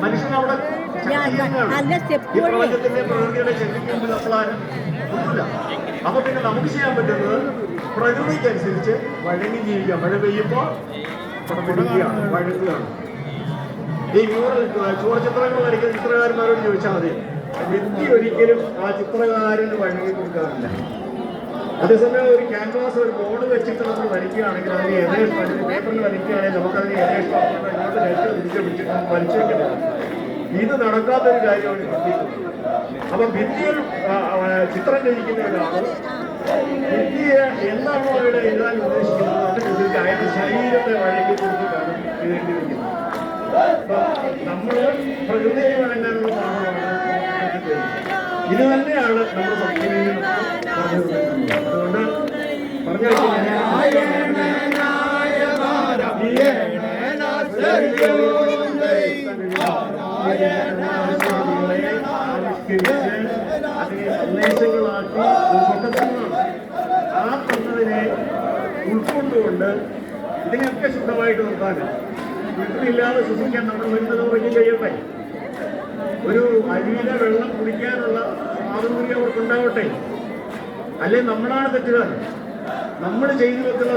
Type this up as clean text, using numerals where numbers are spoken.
മനുഷ്യൻ അവിടെ ഈ പ്രപഞ്ചത്തിന്റെ പ്രകൃതിയുടെ ശക്തിക്ക് നമ്മളാരും ഒന്നുമില്ല. അപ്പൊ പിന്നെ നമുക്ക് ചെയ്യാൻ പറ്റുന്നത് പ്രകൃതിക്കനുസരിച്ച് വഴങ്ങി ജീവിക്കാം. മഴ പെയ്യുമ്പോൾ പിടിക്കുകയാണ്, വഴങ്ങുകയാണ്. ഈ മ്യൂറൽ ചുവർച്ചിത്രങ്ങൾ വരയ്ക്കുന്ന ചിത്രകാരന്മാരോട് ചോദിച്ചാൽ മതി, വ്യക്തി ഒരിക്കലും ആ ചിത്രകാരന് വഴങ്ങി കൊടുക്കാറില്ല. അതേസമയം ഒരു ക്യാൻവാസ്, ഒരു ബോർഡ് വെച്ചിട്ട് നമ്മൾ വരയ്ക്കുകയാണെങ്കിൽ അതിന് ഏകദേശം പേപ്പറിൽ വരയ്ക്കുകയാണെങ്കിൽ നമുക്കതിന് ഏകദേശം ഇങ്ങോട്ട് നെറ്റ് തിരിച്ച് പിടിച്ചിട്ട് വലിച്ചു വെക്കുന്നത്. ഇത് നടക്കാത്തൊരു കാര്യമാണ് ഭിത്തിയിൽ. അപ്പൊ ഭിത്തിയിൽ ചിത്രം രചിക്കുന്ന ഒരാൾ ഭിത്തിയെ എന്താണോ അവിടെ എഴുതാൻ ഉദ്ദേശിക്കുന്നത് അതനുസരിച്ച് അയാളുടെ ശരീരത്തെ വഴങ്ങി കൊടുത്തിട്ടാണ് എഴുതേണ്ടിയിരിക്കുന്നത്. നമ്മള് പ്രകൃതിയെ വഴങ്ങാനുള്ള ഭാഗമാണ്. ഇത് തന്നെയാണ് നമ്മുടെ സംസ്കൃതിയിൽ പറഞ്ഞത്. അതുകൊണ്ട് പറഞ്ഞു അതിനെ സന്ദേശങ്ങളാക്കി ആ തന്നതിനെ ഉൾക്കൊണ്ടുകൊണ്ട് ഇതിനെയൊക്കെ ശുദ്ധമായിട്ട് നിർത്താൻ വീട്ടിലില്ലാതെ ശ്വസിക്കാൻ നമ്മൾ വരുന്നത് വലിയ ചെയ്യട്ടെ. ഒരു അരുവിയിലെ വെള്ളം കുടിക്കാനുള്ള സ്വാതന്ത്ര്യം അവർക്കുണ്ടാവട്ടെ. അല്ലെ നമ്മളാണ് തെറ്റുകാർ. നമ്മൾ ചെയ്തു വെക്കുന്ന